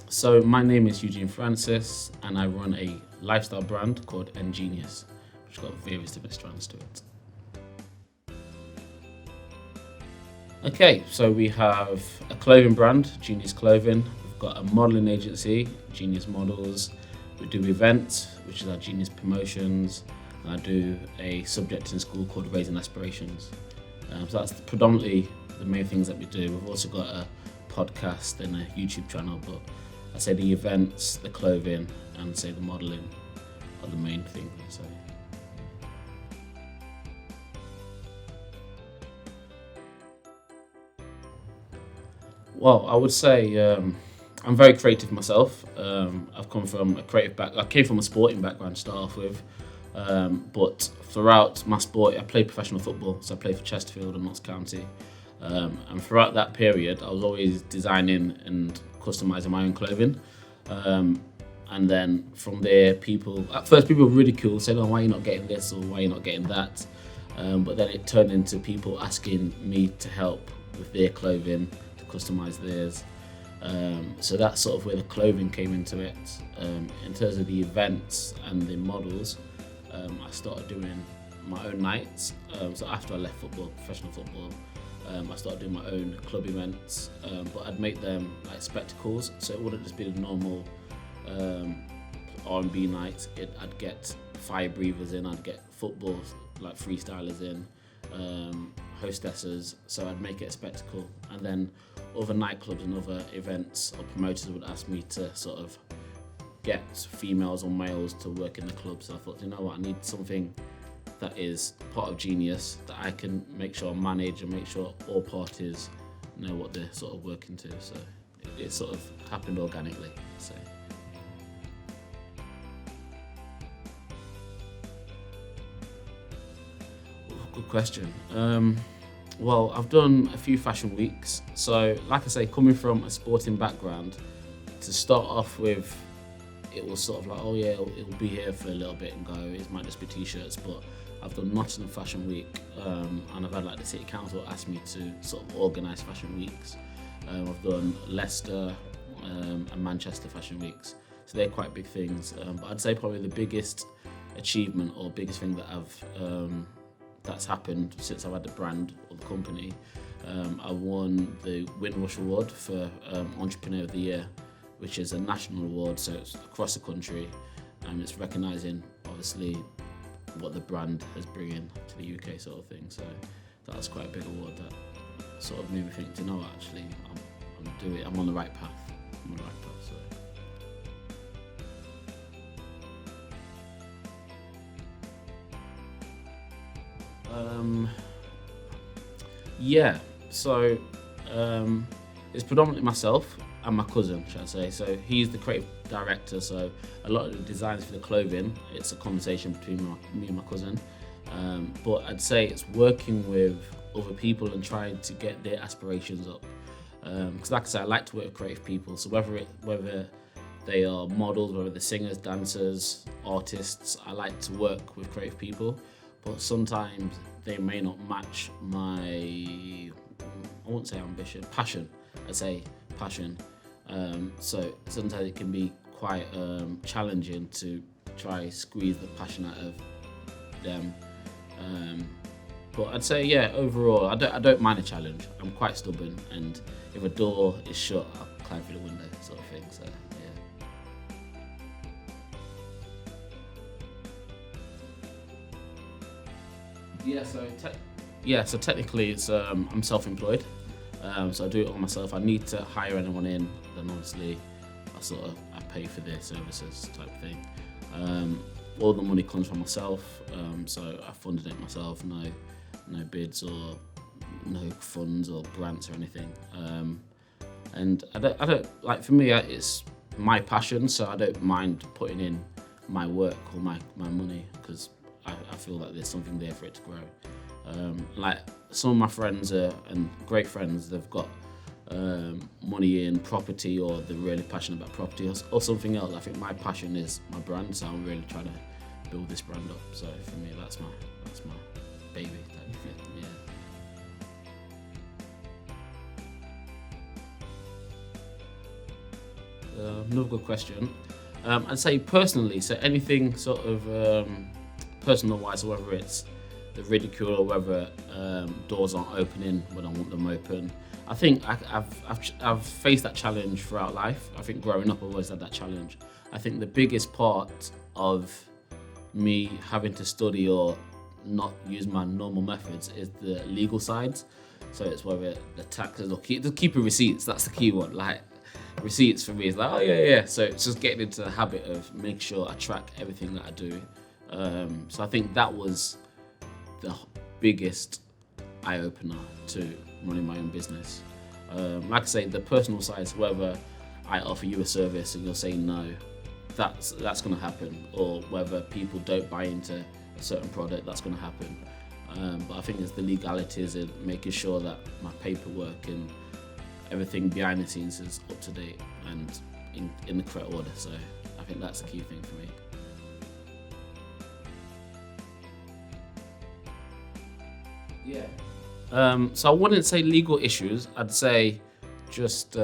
So my name is Eugene Francis, and I run a lifestyle brand called NGenius, which has got various different strands to it. Okay, so we have a clothing brand, Genius Clothing. We've got a modeling agency, Genius Models. We do events, which is our Genius Promotions. And I do a subject in school called Raising Aspirations. So that's predominantly the main things that we do. We've also got a podcast and a YouTube channel, but I'd say the events, the clothing, and say the modeling are the main things, I'd say. Well, I would say I'm very creative myself. I've come from a creative I came from a sporting background to start off with, but throughout my sport, I played professional football. So I played for Chesterfield and Notts County, and throughout that period, I was always designing and customizing my own clothing. And then from there, at first people ridiculed, saying, "Oh, why are you not getting this or why are you not getting that?" But then it turned into people asking me to help with their clothing, customize theirs. So that's sort of where the clothing came into it. In terms of the events and the models, I started doing my own nights. So after I left professional football, I started doing my own club events, but I'd make them like spectacles, so it wouldn't just be the normal R&B nights. I'd get fire breathers in, I'd get football like freestylers in, hostesses, so I'd make it a spectacle. And then other nightclubs and other events or promoters would ask me to sort of get females or males to work in the club. So I thought, you know what, I need something that is part of Genius that I can make sure I manage and make sure all parties know what they're sort of working to. So it sort of happened organically. So. Good question. Well, I've done a few fashion weeks. So, like I say, coming from a sporting background, to start off with, it was sort of like, oh yeah, it'll be here for a little bit and go. It might just be t-shirts, but I've done Nottingham Fashion Week, and I've had like the City Council ask me to sort of organise fashion weeks. I've done Leicester and Manchester Fashion Weeks, so they're quite big things. But I'd say probably the biggest achievement or biggest thing that that's happened since I've had the brand or the company. I won the Windrush Award for Entrepreneur of the Year, which is a national award, so it's across the country, and it's recognising obviously what the brand is bringing to the UK sort of thing. So that's quite a big award that sort of made me think, you know, actually, I'm on the right path. I'm on the right path. So. Yeah, so it's predominantly myself and my cousin, should I say. So he's the creative director, so a lot of the designs for the clothing, it's a conversation between me and my cousin. But I'd say it's working with other people and trying to get their aspirations up. Because like I said, I like to work with creative people, so whether they are models, whether they're singers, dancers, artists, I like to work with creative people. But sometimes they may not match my, I won't say ambition, passion. I'd say passion. So sometimes it can be quite challenging to try squeeze the passion out of them. But I'd say, yeah, overall, I don't mind a challenge. I'm quite stubborn, and if a door is shut, I'll climb through the window, sort of thing. So. So technically, it's I'm self-employed, so I do it all myself. I need to hire anyone in, then obviously I pay for their services type thing. All the money comes from myself, so I funded it myself. No bids or no funds or grants or anything. And I don't like, for me, it's my passion, so I don't mind putting in my work or my money, because I feel like there's something there for it to grow. Like some of my friends and great friends, they've got money in property, or they're really passionate about property or something else. I think my passion is my brand, so I'm really trying to build this brand up. So for me, that's my baby. Yeah. Another good question. I'd say personally, so anything sort of personal-wise, whether it's the ridicule or whether doors aren't opening when I want them open. I think I've faced that challenge throughout life. I think growing up, I always had that challenge. I think the biggest part of me having to study or not use my normal methods is the legal sides. So it's whether the taxes or keeping receipts. That's the key one. Like receipts for me is like, oh yeah. So it's just getting into the habit of making sure I track everything that I do. So I think that was the biggest eye opener to running my own business. Like I say, the personal side is whether I offer you a service and you're saying no, that's going to happen, or whether people don't buy into a certain product, that's going to happen. But I think it's the legalities and making sure that my paperwork and everything behind the scenes is up to date and in the correct order. So I think that's the key thing for me. Yeah. So I wouldn't say legal issues. I'd say just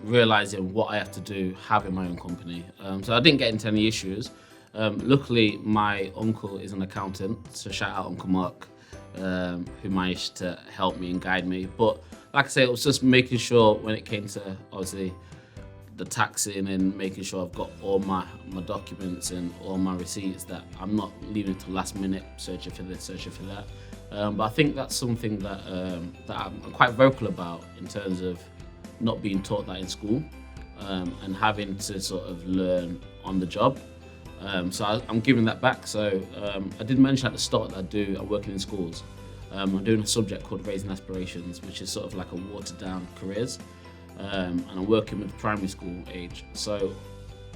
realizing what I have to do having my own company. So I didn't get into any issues. Luckily, my uncle is an accountant, so shout out Uncle Mark, who managed to help me and guide me. But like I say, it was just making sure when it came to obviously the taxing and making sure I've got all my documents and all my receipts, that I'm not leaving it to last minute searching for this, searching for that. But I think that's something that I'm quite vocal about in terms of not being taught that in school and having to sort of learn on the job. So I'm giving that back. So I did mention at the start that I'm working in schools. I'm doing a subject called Raising Aspirations, which is sort of like a watered down careers. And I'm working with primary school age. So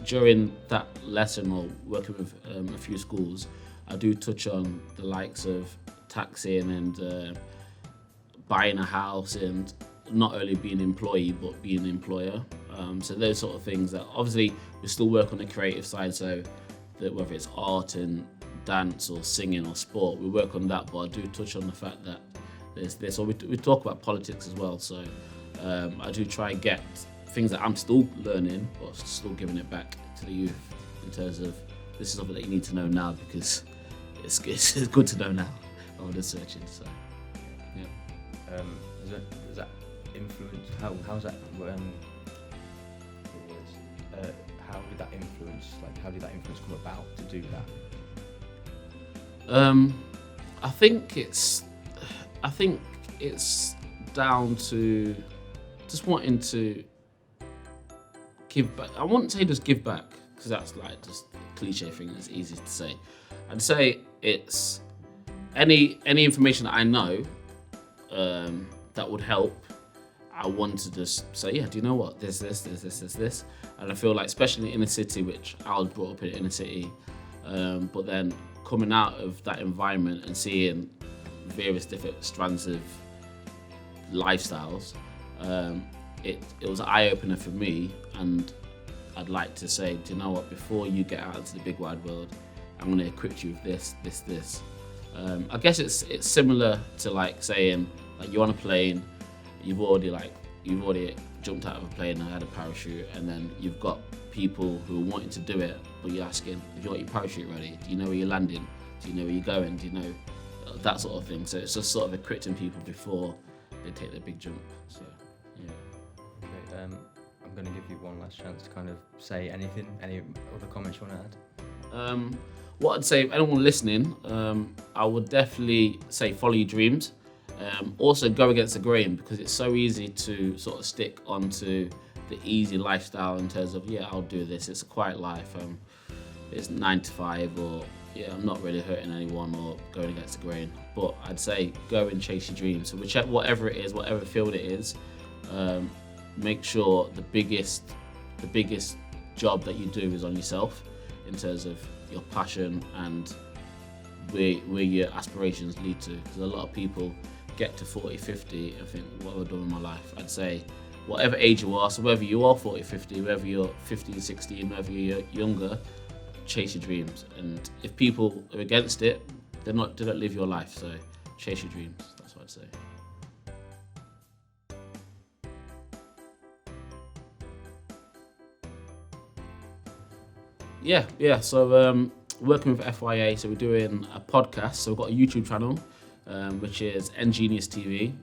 during that lesson or working with a few schools, I do touch on the likes of taxing and buying a house and not only being an employee but being an employer. So those sort of things that obviously we still work on the creative side, so that whether it's art and dance or singing or sport, we work on that, but I do touch on the fact that there's this, or we talk about politics as well. So I do try and get things that I'm still learning, but still giving it back to the youth in terms of this is something that you need to know now because it's good to know now rather than searching. So yeah. Does that influence? How's that? How did that influence? Like, how did that influence come about to do that? I think it's down to just wanting to give back. I wouldn't say just give back because that's like just a cliche thing that's easy to say. I'd say it's any information that I know that would help. I want to just say, yeah, do you know what? There's this. And I feel like, especially in a city, which I was brought up in a city, but then coming out of that environment and seeing various different strands of lifestyles, it was an eye-opener for me. And I'd like to say, do you know what? Before you get out into the big wide world, I'm going to equip you with this. I guess it's similar to like saying, like you're on a plane, you've already jumped out of a plane and had a parachute, and then you've got people who are wanting to do it, but you're asking, have you got your parachute ready? Do you know where you're landing? Do you know where you're going? Do you know that sort of thing? So it's just sort of equipping people before they take their big jump. So yeah. Okay, I'm going to give you one last chance to kind of say anything, any other comments you want to add? What I'd say, if anyone listening, I would definitely say follow your dreams. Also go against the grain, because it's so easy to sort of stick onto the easy lifestyle in terms of, yeah, I'll do this, it's a quiet life, it's 9 to 5, or yeah, I'm not really hurting anyone or going against the grain. But I'd say go and chase your dreams. So whatever it is, whatever field it is, make sure the biggest job that you do is on yourself in terms of your passion and where your aspirations lead to. Because a lot of people get to 40, 50 and think, what have I done in my life? I'd say whatever age you are, so whether you are 40, 50, whether you're 15, 16, whether you're younger, chase your dreams. And if people are against it, they don't live your life. So chase your dreams. That's what I'd say. Yeah. So working with FYA, so we're doing a podcast. So we've got a YouTube channel, which is NGenius TV.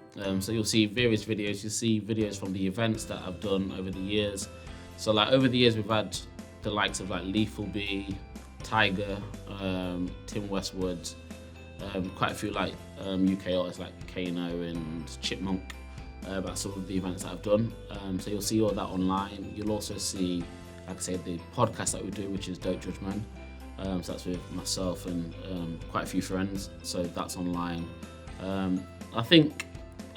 So you'll see various videos. You'll see videos from the events that I've done over the years. So like over the years, we've had the likes of like Lethal B, Tiger, Tim Westwood, quite a few like UK artists like Kano and Chipmunk. That's some of the events that I've done. So you'll see all that online. You'll also see, like I said, the podcast that we do, which is Don't Judge Man. So that's with myself and quite a few friends. So that's online. I think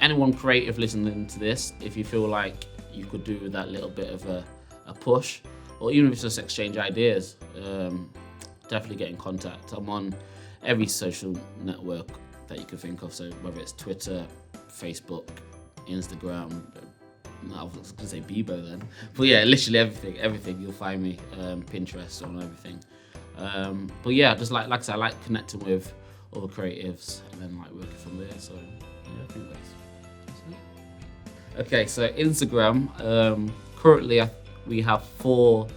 anyone creative listening to this, if you feel like you could do with that little bit of a push, or even if it's just exchange ideas, definitely get in contact. I'm on every social network that you can think of. So whether it's Twitter, Facebook, Instagram, I was going to say Bebo then, but yeah, literally everything you'll find me, Pinterest on everything. But yeah, just like I said, I like connecting with other creatives and then like working from there. So yeah, I think that's it. Okay, so Instagram, currently we have 4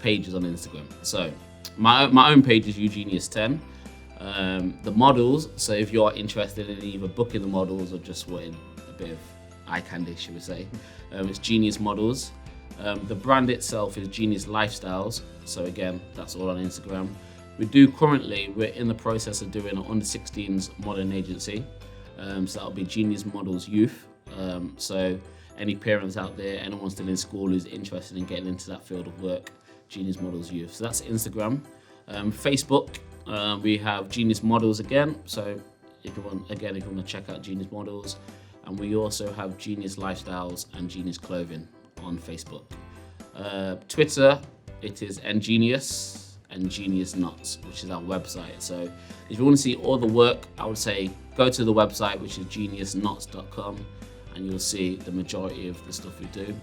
pages on Instagram. So my own page is Eugenius10. The models, so if you're interested in either booking the models or just wanting a bit of eye candy, should we say, it's Genius Models. The brand itself is Genius Lifestyles. So again, that's all on Instagram. We're in the process of doing an under 16s modeling agency. So that'll be Genius Models Youth. So any parents out there, anyone still in school who's interested in getting into that field of work, Genius Models Youth. So that's Instagram. Facebook, we have Genius Models again. So if you want to check out Genius Models. And we also have Genius Lifestyles and Genius Clothing on Facebook. Twitter, it is NGenius and Genius Nuts, which is our website. So if you want to see all the work, I would say go to the website, which is geniusnuts.com, and you'll see the majority of the stuff we do.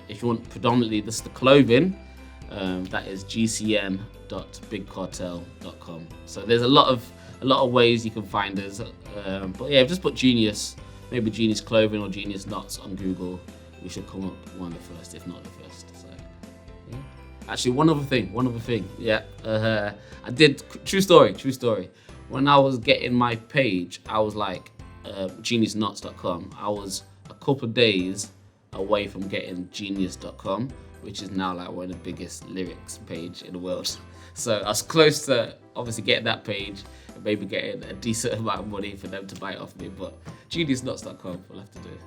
If you want predominantly this the clothing, that is gcn.bigcartel.com. So there's a lot of ways you can find us. But yeah, just put Genius, maybe Genius Clothing or Genius Nuts on Google. We should come up one of the first, if not the first. So yeah. Actually, one other thing. Yeah, I did. True story. When I was getting my page, I was like geniusnuts.com. I was a couple of days away from getting genius.com, which is now like one of the biggest lyrics page in the world. So I was close to obviously getting that page and maybe getting a decent amount of money for them to buy it off me. But geniusnuts.com, we'll have to do it.